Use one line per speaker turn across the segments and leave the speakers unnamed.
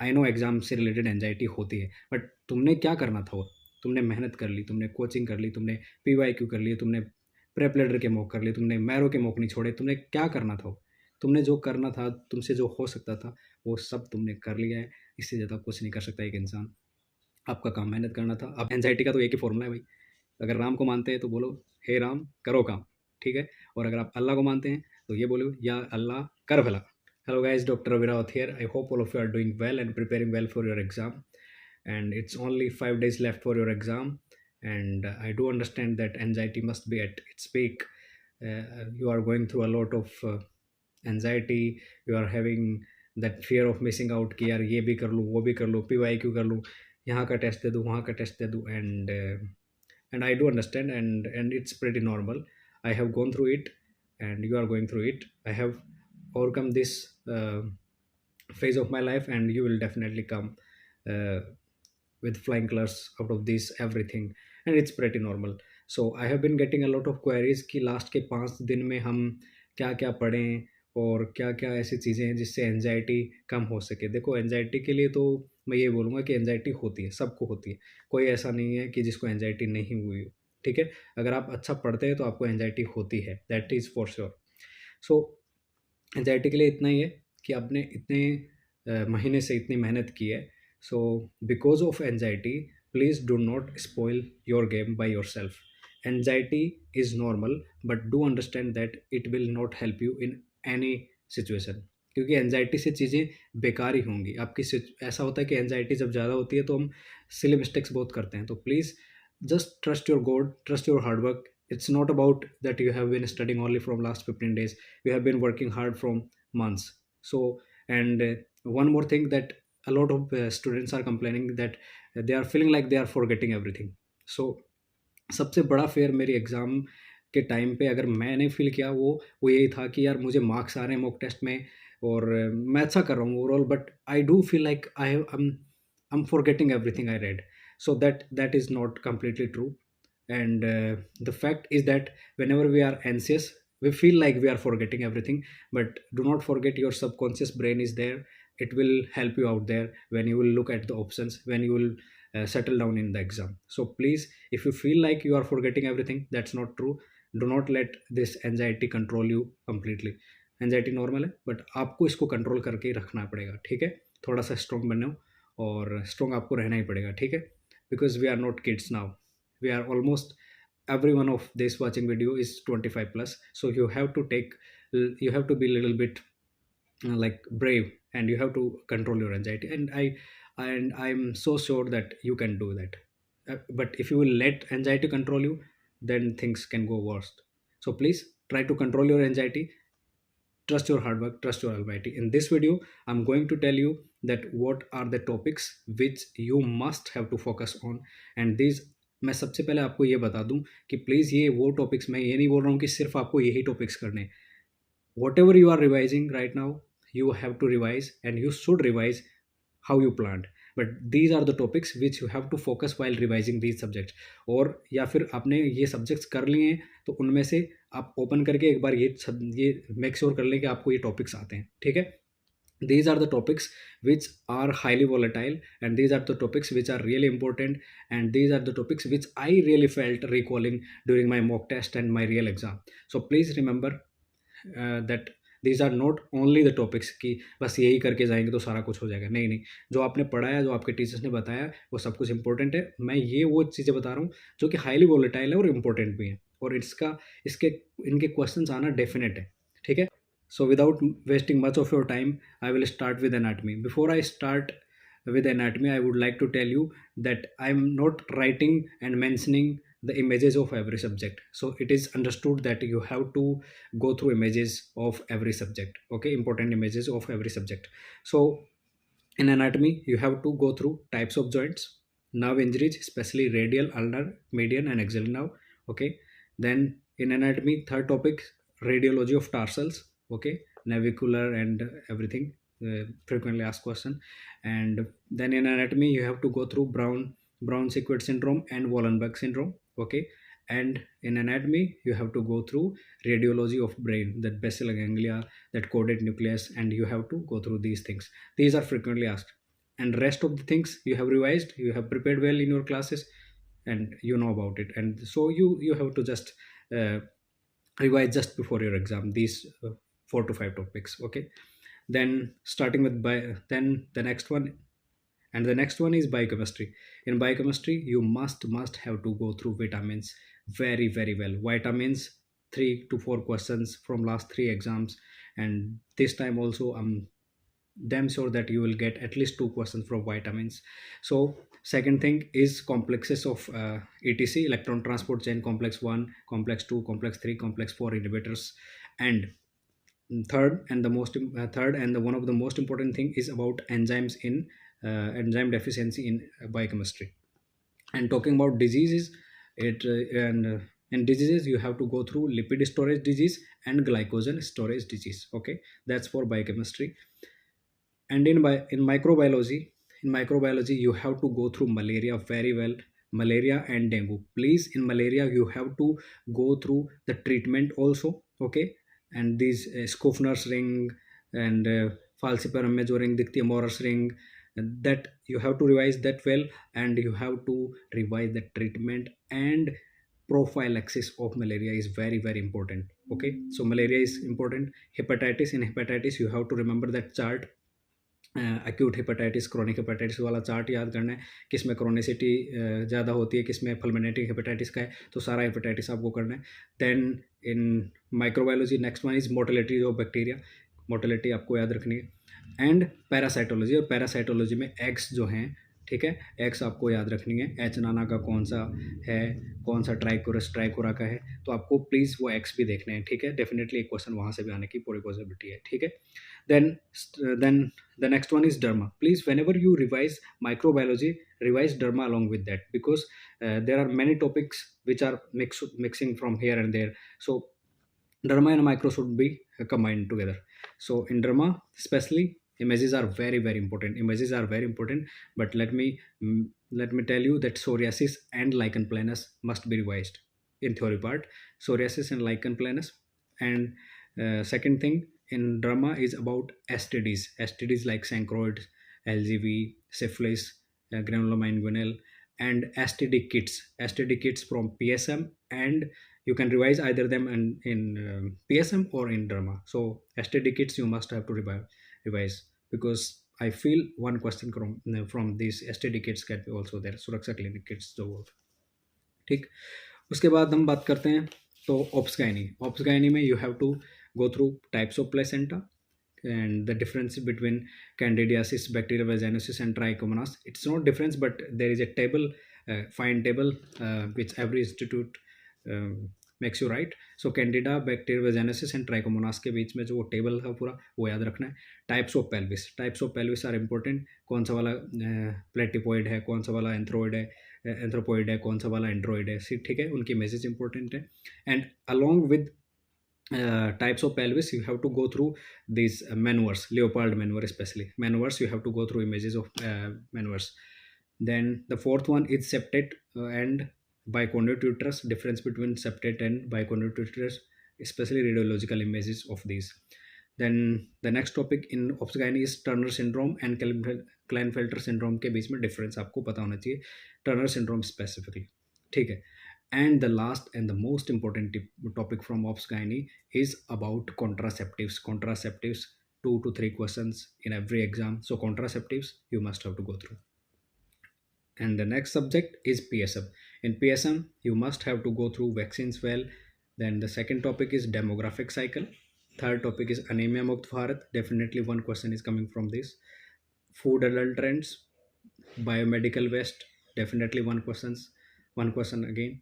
आई know exam से related anxiety होती है, बट तुमने क्या करना था वो? तुमने मेहनत कर ली, तुमने कोचिंग कर ली, तुमने पीवाईक्यू कर लिए, तुमने प्रेप लीडर के मॉक कर लिए, तुमने मैरो के मॉक नहीं छोड़े, तुमने क्या करना था वो? तुमने जो करना था, तुमसे जो हो सकता था, वो सब तुमने कर लिया है। इससे ज़्यादा कुछ नहीं कर सकता एक इंसान। आपका काम मेहनत करना था। अब एंजाइटी का तो एक ही फ़ॉर्मूला है भाई, अगर राम को मानते हैं तो बोलो, हे राम करो काम, ठीक है? और अगर आप अल्लाह को मानते हैं तो ये बोलो, या अल्लाह कर भला। Hello guys, Dr. Virat here. I hope all of you are doing well and preparing well for your exam. And it's only 5 days left for your exam. And I do understand that anxiety must be at its peak. You are going through a lot of anxiety. You are having that fear of missing out कि यार ये भी कर लूँ, वो भी कर लूँ, PYQ कर लूँ, यहाँ का टेस्ट दे दूँ, वहाँ का टेस्ट दे दूँ, and I do understand, and it's pretty normal. I have gone through it, and you are going through it. I have overcome this phase of my life, and you will definitely come uh, with flying colors out of this everything, and it's pretty normal. So I have been getting a lot of queries कि last के 5 दिन में हम क्या क्या पढ़ें और क्या क्या ऐसी चीज़ें हैं जिससे एनजाइटी कम हो सके। देखो, एनजाइटी के लिए तो मैं ये बोलूँगा कि एनजाइटी होती है, सबको होती है, कोई ऐसा नहीं है कि जिसको एनजाइटी नहीं हुई हो, ठीक है? अगर आप अच्छा पढ़ते हैं तो आपको एनजाइटी होती है, that is for sure. So anxiety के लिए इतना ही है कि आपने इतने महीने से इतनी मेहनत की है। So because of anxiety, please do not spoil your game by your self. Anxiety is normal, but do understand that it will not help you in any situation, क्योंकि एंजाइटी से चीज़ें बेकार ही होंगी आपकी। ऐसा होता है कि एंजाइटी जब ज़्यादा होती है तो हम सिली मिस्टेक्स बहुत करते हैं। तो please just trust your god, trust your hard work. It's not about that you have been studying only from last 15 days. You have been working hard from months. So, and one more thing, that a lot of students are complaining that they are feeling like they are forgetting everything. So सबसे बड़ा fair मेरी exam के time पे अगर मैंने feel किया, वो यही था कि यार मुझे मार्क्स आ रहे हैं मॉक टेस्ट में और मैं अच्छा कर रहा हूँ overall, but I do feel like I am forgetting everything I read. So that is not completely true. And the fact is that whenever we are anxious, we feel like we are forgetting everything, but do not forget, your subconscious brain is there. It will help you out there when you will look at the options, when you will settle down in the exam. So please, if you feel like you are forgetting everything, that's not true. Do not let this anxiety control you completely. Anxiety normal है, but आपको इसको control करके ही रखना पड़ेगा, ठीक है? थोड़ा सा स्ट्रॉन्ग बनो, और स्ट्रॉन्ग आपको रहना ही पड़ेगा, ठीक है? Because we are not kids now. We are almost, every one of this watching video is 25 plus. So you have to be a little bit like brave, and you have to control your anxiety. And I'm so sure that you can do that. But if you will let anxiety control you, then things can go worst. So please try to control your anxiety. Trust your hard work, trust your almighty. In this video, I'm going to tell you that what are the topics which you must have to focus on. And these, मैं सबसे पहले आपको ये बता दूं कि please ये वो टॉपिक्स, मैं ये नहीं बोल रहा हूँ कि सिर्फ आपको यही टॉपिक्स करने। whatever you are revising right now, you have to revise, and you should revise how you planned. But these are the topics which you have to focus while revising these subjects. और या फिर आपने ये subjects कर लिए हैं तो उनमें से आप ओपन करके एक बार ये मेक श्योर कर लें कि आपको ये टॉपिक्स आते हैं, ठीक है? These are the topics which are highly volatile, and these are the topics which are really important, and these are the topics which I really felt recalling during my mock test and my real exam. So please remember that these are not only the topics कि बस यही करके जाएंगे तो सारा कुछ हो जाएगा। नहीं नहीं, जो आपने पढ़ा है, जो आपके टीचर्स ने बताया, वो सब कुछ इंपॉर्टेंट है। मैं ये वो चीज़ें बता रहा हूँ जो कि हाईली वोलेटाइल है और इम्पोर्टेंट भी हैं, और इनके क्वेश्चंस आना डेफिनेट है, ठीक है? So without wasting much of your time, I will start with anatomy. Before I start with anatomy, I would like to tell you that I'm not writing and mentioning the images of every subject. So it is understood that you have to go through images of every subject, okay? Important images of every subject. So in anatomy, you have to go through types of joints, nerve injuries, especially radial, ulnar, median, and axial nerve, okay? Then in anatomy, third topic, radiology of tarsals, okay? Navicular and everything, frequently asked question. And then in anatomy, you have to go through brown sequard syndrome and Wallenberg syndrome, okay? And in anatomy, you have to go through radiology of brain, that basal ganglia, that caudate nucleus, and you have to go through these things. These are frequently asked. and rest of the things you have revised, you have prepared well in your classes, and you know about it, and so you have to just uh, revise just before your exam these 4 to 5 topics. Okay, then starting with then the next one, and the next one is biochemistry. In biochemistry you must have to go through vitamins very well. Vitamins, 3 to 4 questions from last 3 exams, and this time also I'm damn sure that you will get at least 2 questions from vitamins. So second thing is complexes of etc, electron transport chain, complex 1, complex 2, complex 3, complex 4 inhibitors. And third and the one of the most important thing is about enzymes in enzyme deficiency in biochemistry. And talking about diseases, it and in diseases you have to go through lipid storage disease and glycogen storage disease. Okay, that's for biochemistry. And in microbiology you have to go through malaria very well, malaria and dengue. Please, in malaria you have to go through the treatment also. Okay, and these Skofner's ring and falciparum major ring, Dictyomoras ring, that you have to revise that well, and you have to revise the treatment and prophylaxis of malaria is very important. Okay, so malaria is important. Hepatitis, in hepatitis you have to remember that chart, acute hepatitis, chronic hepatitis वाला chart याद करना है, किस में chronicity ज़्यादा होती है, किस में फुलमिनेटिंग हेपेटाइटिस का है, तो सारा हेपेटाइटिस आपको करना है. Then in microbiology next one is motility of bacteria, motility आपको याद रखनी है. एंड पैरासाइटोलॉजी, और पैरासाइटोलॉजी में एग्स जो हैं, ठीक है, एक्स आपको याद रखनी है. एच नाना का कौन सा है, कौन सा ट्राइकोरस ट्राइकोरा का है, तो आपको प्लीज़ वो एक्स भी देखने हैं. ठीक है, डेफिनेटली एक क्वेश्चन वहाँ से भी आने की पूरी पॉसिबिलिटी है. ठीक है, then the next one is derma. Please, whenever you revise microbiology, revise derma along with that, because there are many topics which are mixing from here and there. So derma and micro should be combined together. So in derma especially, images are very important. But let me tell you that psoriasis and lichen planus must be revised in theory part. Psoriasis and lichen planus. And second thing in drama is about STDs like Sancroids, LGV, syphilis, granuloma inguinal, and STD kits from PSM. And you can revise either them in PSM or in drama. So STD kits you must have to revise, because I feel one question from these STD kits can be also there. सुरक्षा clinic kits जो वो. ठीक, उसके बाद हम बात करते हैं तो ऑप्स गायनी में you have to go through types of placenta and the difference between candidiasis, bacterial vaginosis, and trichomonas. It's not difference, but there is a table, fine table, which every institute makes you write. So candida, bacterial vaginosis, and trichomonas के बीच में जो वो table है पूरा वो याद रखना है. Types of pelvis are important. कौन सा वाला प्लेटिपोइड है, कौन सा वाला एंथ्रोपोइड है, कौन सा वाला एंड्रॉइड है. ठीक है, उनकी मैसेज इंपॉर्टेंट है. And along with types of pelvis you have to go through these manuals, leopard manure, especially manuals you have to go through images of manuals. Then the fourth one is septate and bicondylic uterus, difference between septate and bicondylic uterus, especially radiological images of these. Then the next topic in obstetrics is Turner syndrome and Klinefelter syndrome के बीच में difference आपको पता होना चाहिए, Turner syndrome specifically. ठीक है. And the last and the most important topic from Ops Gynae is about contraceptives. 2 to 3 questions in every exam. So contraceptives you must have to go through. And the next subject is PSM. In PSM you must have to go through vaccines well. Then the second topic is demographic cycle. Third topic is anemia mukt bharat. Definitely one question is coming from this. Food adult trends, biomedical waste, definitely one question again.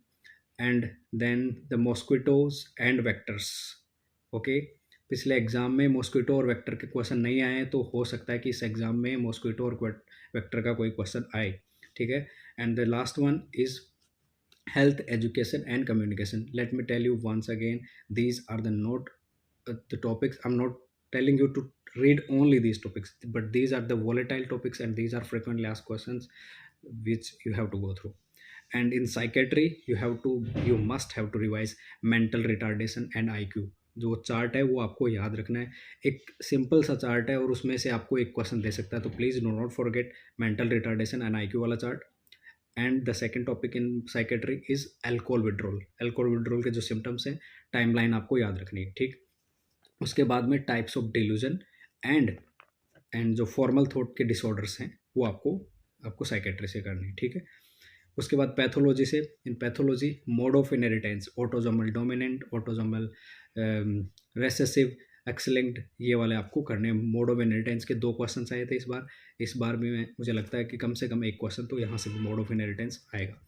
And then the mosquitoes and vectors. Okay, पिछले exam में mosquito और vector के question नहीं आए, तो हो सकता है कि इस एग्जाम में मॉस्किटो और वेक्टर का कोई क्वेश्चन आए. ठीक है. And the last one is health, education, and communication. Let me tell you once again, these are the topics. I'm not telling you to read only these topics, but these are the volatile topics, and these are frequently asked questions which you have to go through. And in psychiatry you must have to revise mental retardation and IQ. जो chart है वो आपको याद रखना है। एक simple सा chart है और उसमें से आपको एक क्वेश्चन दे सकता है, तो please do not forget mental retardation and IQ वाला chart. And the second topic in psychiatry is alcohol withdrawal. Alcohol withdrawal के जो सिम्टम्स हैं, टाइमलाइन आपको याद रखनी है, ठीक। उसके बाद में टाइप्स ऑफ डिल्यूजन एंड जो फॉर्मल थॉट के डिसऑर्डर्स हैं वो आपको आपको साइकेट्री से करनी है, ठीक है। उसके बाद पैथोलॉजी से, in pathology mode of inheritance, autosomal dominant, autosomal recessive, X linked, ये वाले आपको करने हैं। मोड ऑफ इनहेरिटेंस के 2 क्वेश्चन आए थे इस बार भी मुझे लगता है कि कम से कम एक क्वेश्चन तो यहाँ से भी मोड ऑफ इनहेरिटेंस आएगा।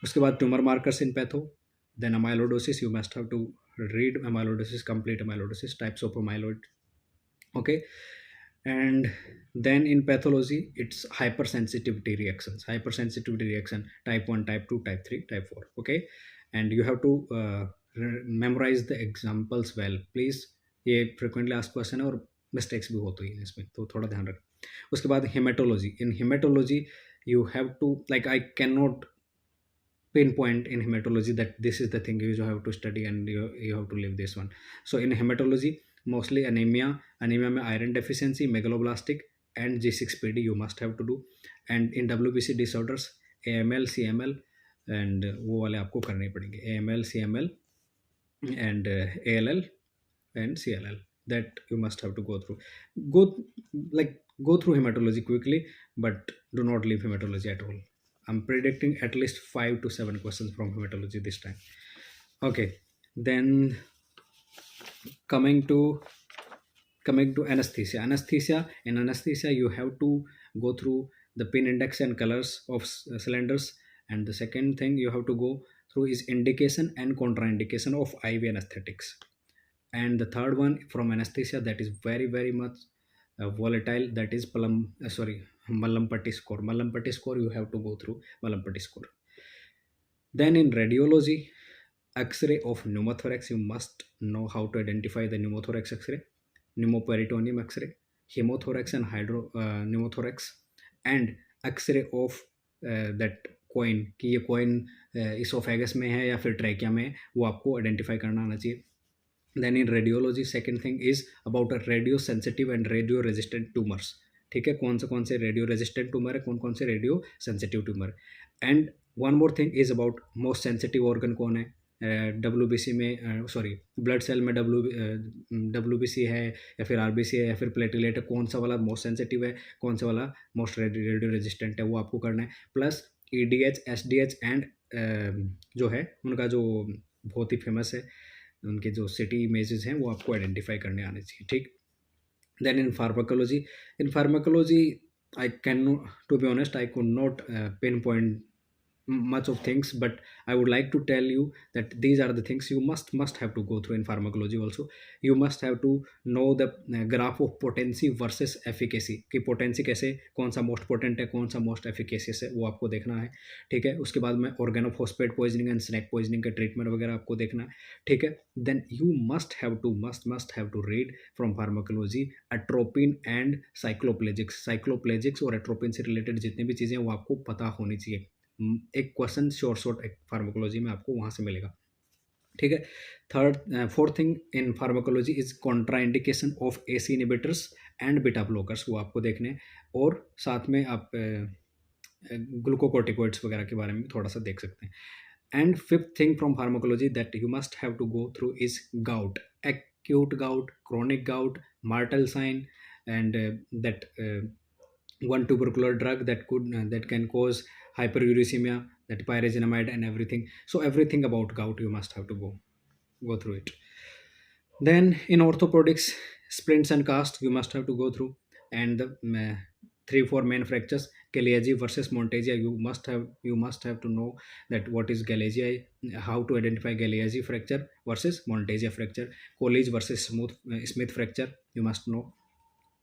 उसके बाद tumour markers in patho, then amyloidosis, you must have to read amyloidosis, complete amyloidosis, types of amyloid, okay. And then in pathology it's hypersensitivity reaction, type 1, type 2, type 3, type 4, okay, and you have to memorize the examples well please। ये frequently asked question है और mistakes भी होती हैं इसमें, तो थोड़ा ध्यान रखें। उसके बाद hematology, in hematology you have to, like, I cannot pinpoint in hematology that this is the thing you have to study and you have to live this one. So in hematology mostly anemia में iron deficiency, megaloblastic and G6PD you must have to do, and in WBC disorders AML, CML and वो वाले आपको करने पड़ेंगे, AML, CML and ALL and CLL, that you must have to go through. Go through hematology quickly, but do not leave hematology at all. I'm predicting at least 5 to 7 questions from hematology this time. Okay, then coming to anesthesia. In anesthesia you have to go through the pin index and colors of cylinders, and the second thing you have to go through is indication and contraindication of IV anesthetics, and the third one from anesthesia that is very much volatile, that is Mallampati score. You have to go through Mallampati score. Then in radiology, X-ray of pneumothorax, you must know how to identify the pneumothorax X-ray, pneumoperitoneum X-ray, hemothorax and pneumothorax, and X-ray of that coin, कि ये coin oesophagus में है या फिर trachea में है, वो आपको आइडेंटिफाई करना आना चाहिए। Then in radiology second thing is about a radio sensitive and radio resistant tumors, ठीक है, कौन से रेडियो रेजिस्टेंट ट्यूमर है, कौन से radio sensitive tumour. And one more thing is about most sensitive organ कौन है, WBC में ब्लड सेल में WBC है या फिर RBC है या फिर प्लेटलेट है, कौन सा वाला मोस्ट सेंसिटिव है, कौन सा वाला मोस्ट रेडियो रेजिस्टेंट है, वो आपको करना है। प्लस EDH, SDH एंड जो है उनका जो बहुत ही फेमस है, उनके जो सिटी इमेजेस हैं वो आपको आइडेंटिफाई करने आने चाहिए, ठीक। Then in pharmacology I can, to be honest, I could not pinpoint much of things, but I would like to tell you that these are the things you must have to go through in pharmacology also. You must have to know the graph of potency versus efficacy, कि potency कैसे, कौन सा most potent है, कौन सा most efficacious है, वो आपको देखना है, ठीक है। उसके बाद में organophosphate poisoning and snake poisoning का ट्रीटमेंट वगैरह आपको देखना है, ठीक है। then you must have to read from pharmacology atropine and cycloplegics और atropine से रिलेटेड जितनी भी चीज़ें वो आपको पता होनी चाहिए। एक क्वेश्चन शॉर्ट एक फार्माकोलॉजी में आपको वहाँ से मिलेगा, ठीक है। Fourth thing in pharmacology is contraindication of AC inhibitors and beta blockers, वो आपको देखने, और साथ में आप ग्लूकोकॉर्टिकोइड्स वगैरह के बारे में थोड़ा सा देख सकते हैं। And fifth thing from pharmacology that you must have to go through is gout, acute gout, chronic gout, Martel sign, and that one tubercular drug that can cause hyperuricemia, that pyrazinamide and everything. So everything about gout you must have to go through it. Then in orthopedics, splints and casts you must have to go through, and the 3-4 main fractures, Galeazzi versus Monteggia, you must have to know that what is Galeazzi, how to identify Galeazzi fracture versus Monteggia fracture, Colles versus Smith fracture you must know,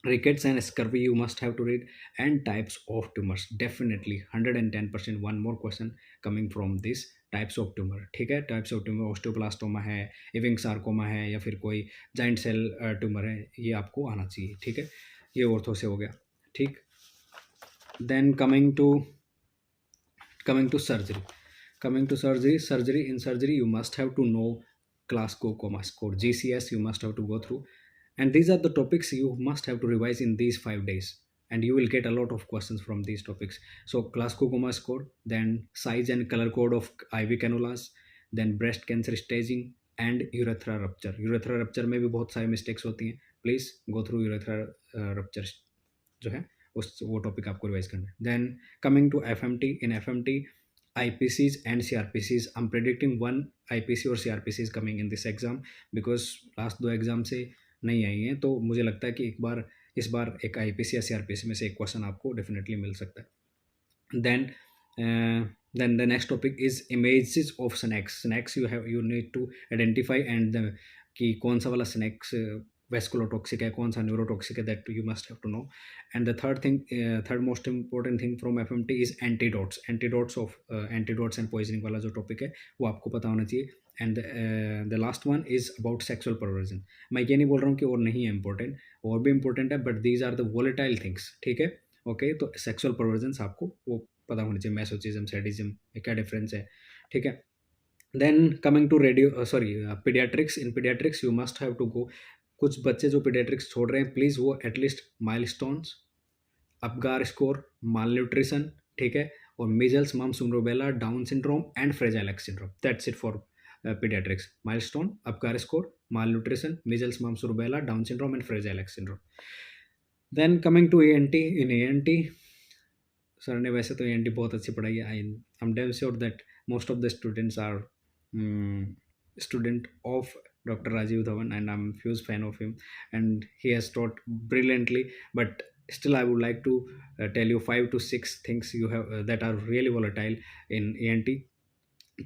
rickets and scurvy you must have to read, and types of tumors, definitely 110%, one more question coming from this types of tumor, ठीक है। Types of tumour, ऑस्टियोब्लास्टोमा है, इविंग sarcoma है, या फिर कोई giant cell tumour है, ये आपको आना चाहिए, ठीक है। ये ऑर्थो से हो गया, ठीक। Then coming to surgery, in surgery you must have to know Glasgow Coma Score, GCS you must have to go through. And these are the topics you must have to revise in these 5 days. And you will get a lot of questions from these topics. So Glasgow Coma Score, then size and color code of IV cannulas, then breast cancer staging and urethra rupture. Urethra rupture में भी बहुत सारे mistakes होती हैं. Please go through urethra rupture जो है उस वो टॉपिक आपको रिवाइज करना है. Then coming to FMT, in FMT IPCs and CRPCs, I'm predicting one IPC और CRPC is coming in this exam because last 2 exam से नहीं आई हैं, तो मुझे लगता है कि इस बार एक IPC या CRPC में से एक क्वेश्चन आपको डेफिनेटली मिल सकता है. Then the next topic is images of snacks. Snacks you need to identify and कि कौन सा वाला snacks vasculotoxic है, कौन सा neurotoxic है, that you must have to know. And the third most important thing from FMT is antidotes and poisoning वाला जो टॉपिक है वो आपको पता होना चाहिए. And the last one is about sexual perversion. मैं ये नहीं बोल रहा हूँ कि और नहीं है इंपॉर्टेंट, और भी इंपॉर्टेंट है, but these are the volatile things. ठीक है, ओके. तो सेक्सुअल परवर्जन आपको वो पता होना चाहिए. मैसोचिज्म, सैडिज्म में क्या डिफरेंस है. ठीक है. Then coming to paediatrics. In paediatrics you must have to go. कुछ बच्चे जो पीडियाट्रिक्स छोड़ रहे हैं, प्लीज़ वो at least milestones, Apgar score, malnutrition, ठीक है, और measles, mumps, rubella, Down syndrome and fragile X syndrome. That's it for paediatrics. Milestone, Apgar score, malnutrition, measles, mumps, rubella, Down syndrome and fragile X syndrome. Then coming to ENT. In ENT sir ने वैसे तो ENT बहुत अच्छी पढ़ाई है. I am damn sure that most of the students are student of Dr. Rajiv Dhawan, and I'm a huge fan of him, and he has taught brilliantly. But still, I would like to tell you 5 to 6 things you have that are really volatile in ENT.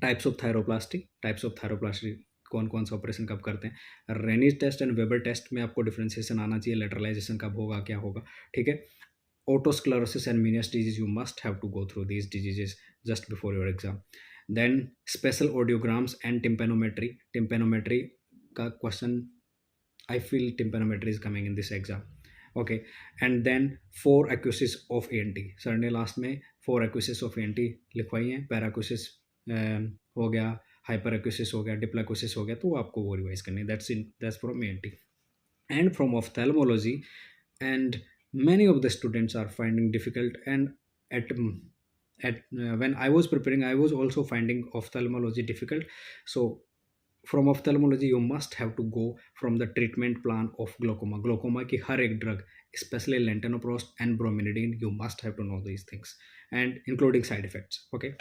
Types of thyroplasty. कौन कौन सा operation कब करते हैं. रेनीज test and weber test में आपको differentiation आना चाहिए. लेटरलाइजेशन कब होगा, क्या होगा. ठीक है. Otosclerosis and Meniere's disease, you must have to go through these diseases just before your exam. Then special audiograms and tympanometry. Tympanometry का question, I feel tympanometry is coming in this exam. Okay. And then 4 acousis of ENT. Sir ने last में 4 acousis of ENT लिखवाई हैं. पैराक्यूसिस हो गया, hyper acousis हो गया, डिप्लाक्यूसिस हो गया, तो आपको वो रिवाइज करनी है. That's from ENT. And from ophthalmology, and many of the students are finding difficult, and at when I was preparing, I was also finding ophthalmology difficult. So from ophthalmology you must have to go from the treatment plan of glaucoma की हर एक drug, especially lantanoprost and brominidine, you must have to know these things, and including side effects. Okay.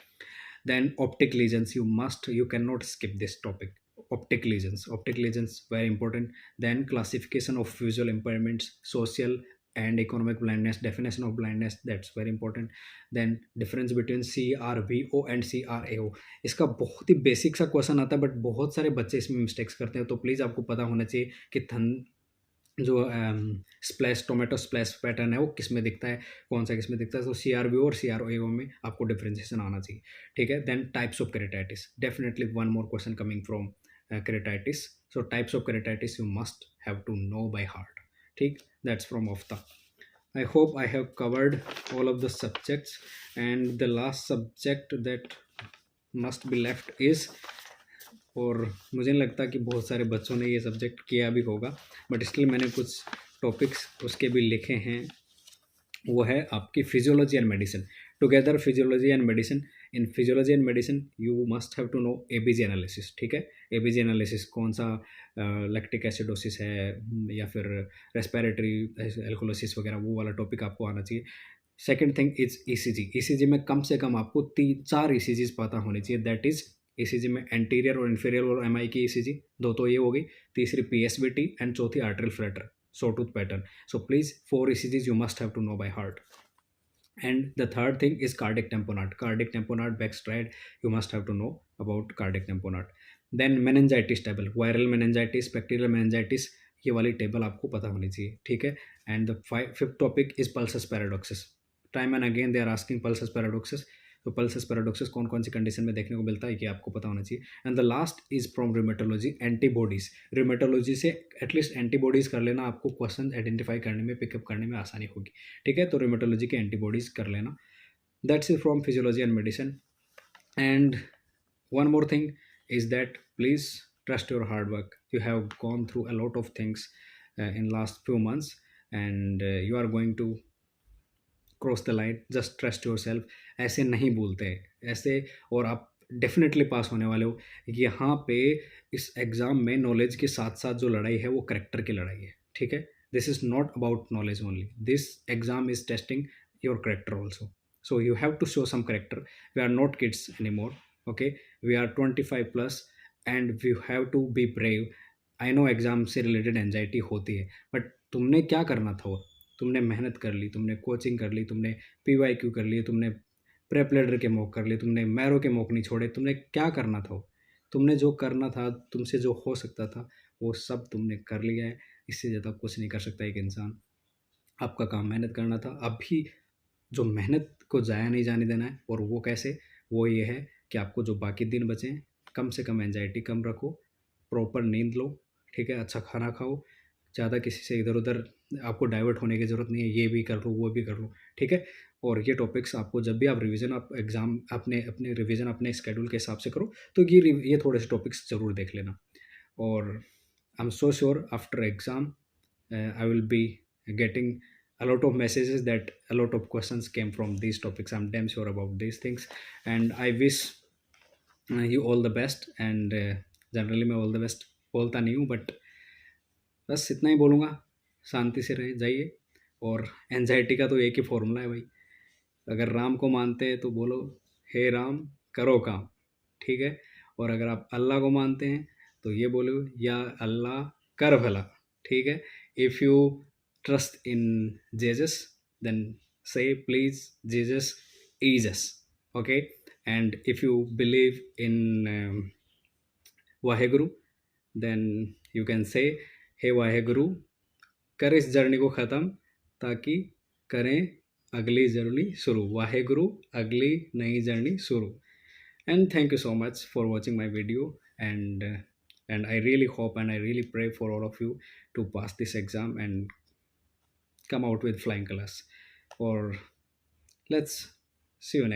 Then optic lesions, you cannot skip this topic. Optic lesions very important. Then classification of visual impairments, social and economic blindness, definition of blindness, that's very important. Then difference between CRVO and CRAO. इसका बहुत ही basic सा question आता है, but बहुत सारे बच्चे इसमें mistakes करते हैं. तो प्लीज़ आपको पता होना चाहिए कि जो स्प्लैश, टोमेटो स्प्लैश पैटर्न है वो किस में दिखता है, कौन सा किस में दिखता है. तो CRVO और CRAO में आपको डिफ्रेंशिएशन आना चाहिए. ठीक है. Then types of keratitis, definitely one more question coming from keratitis. So types of keratitis you must have to know by heart. ठीक. That's from Ophtha. I hope I have covered all of the subjects, and the last subject that must be left is, और मुझे नहीं लगता कि बहुत सारे बच्चों ने ये सब्जेक्ट किया भी होगा, बट स्टिल मैंने कुछ टॉपिक्स उसके भी लिखे हैं. वो है आपकी physiology and medicine. Together physiology and medicine. In physiology and medicine you must have to know ABG analysis. ठीक है. ABG एनालिसिस कौन सा लैक्टिक एसिडोसिस है या फिर रेस्पिरेटरी एल्कोलोसिस वगैरह, वो वाला टॉपिक आपको आना चाहिए. सेकेंड थिंग इज ECG में कम से कम आपको 3-4 ECGs पता होनी चाहिए. दैट इज ECG में एंटीरियर और इन्फीरियर और MI की ECG, 2 तो ये हो गई. तीसरी PSVT एंड चौथी arterial Flutter, sawtooth pattern. So please 4 ECGs you must have to know by heart. And the third thing is cardiac tamponade, backstride, you must have to know about cardiac tamponade. Then meningitis table, viral meningitis, bacterial meningitis, ये वाली table आपको पता होनी चाहिए. ठीक है. And the fifth topic is pulsus paradoxus. Time and again they are asking pulsus paradoxus. तो pulses पैराडॉक्सिस कौन कौन सी कंडीशन में देखने को मिलता है, ये आपको पता होना चाहिए. And the last is from rheumatology, antibodies. Rheumatology से एटलीस्ट एंटीबॉडीज कर लेना, आपको क्वेश्चन आइडेंटिफाई करने में, पिकअप करने में आसानी होगी. ठीक है. तो रिमेटोलॉजी के एंटीबॉडीज कर लेना. That's it from physiology and medicine. And one more thing is that please trust your hard work. You have gone through a lot of things in last few months, and you are going to cross the line, just trust your self. ऐसे नहीं बोलते हैं ऐसे, और आप definitely pass होने वाले हो। यहाँ पे इस एग्ज़ाम में नॉलेज के साथ साथ जो लड़ाई है वो करेक्टर की लड़ाई है, ठीक है। This is not about knowledge only, this exam is testing your character also. So you have to show some character. We are not kids any more, okay. We are 25+ and we have to be brave. I know exam से related anxiety होती है, but तुमने क्या करना था? और तुमने मेहनत कर ली, तुमने कोचिंग कर ली, तुमने PYQ कर लिए, तुमने प्रेप लीडर के मॉक कर लिए, तुमने मैरो के मॉक नहीं छोड़े। तुमने क्या करना था? तुमने जो करना था, तुमसे जो हो सकता था, वो सब तुमने कर लिया है। इससे ज़्यादा कुछ नहीं कर सकता एक इंसान। आपका काम मेहनत करना था। अभी जो मेहनत को ज़ाया नहीं जाने देना है, और वो कैसे? वो ये है कि आपको जो बाकी दिन बचे हैं, कम से कम एंजाइटी कम रखो, प्रॉपर नींद लो, ठीक है, अच्छा खाना खाओ, ज़्यादा किसी से इधर उधर आपको डाइवर्ट होने की ज़रूरत नहीं है, ये भी कर लो वो भी कर लो, ठीक है। और ये टॉपिक्स आपको जब भी आप रिवीजन, आप एग्ज़ाम अपने अपने रिवीजन अपने स्केड्यूल के हिसाब से करो, तो ये थोड़े से टॉपिक्स ज़रूर देख लेना। और I am so sure after exam I will be getting a lot of messages that a lot of questions came from these topics. I'm damn sure about these things, and I wish you all the best. And generally मैं all the best बोलता नहीं हूँ, but बस इतना ही बोलूँगा, शांति से रह जाइए। और एनजाइटी का तो एक ही फॉर्मूला है भाई, अगर राम को मानते हैं तो बोलो हे राम करो काम, ठीक है। और अगर आप अल्लाह को मानते हैं तो ये बोलो या अल्लाह कर भला, ठीक है। If you trust in Jesus, then say please Jesus is us, okay. And if you believe in Waheguru, then you can say hey Waheguru कर इस जर्नी को ख़त्म, ताकि करें अगली जर्नी शुरू। वाहेगुरु अगली नई जर्नी शुरू। And thank you so much for watching my video, and I really hope and I really pray for all of you to pass this exam and come out with flying colors. Or let's see you next.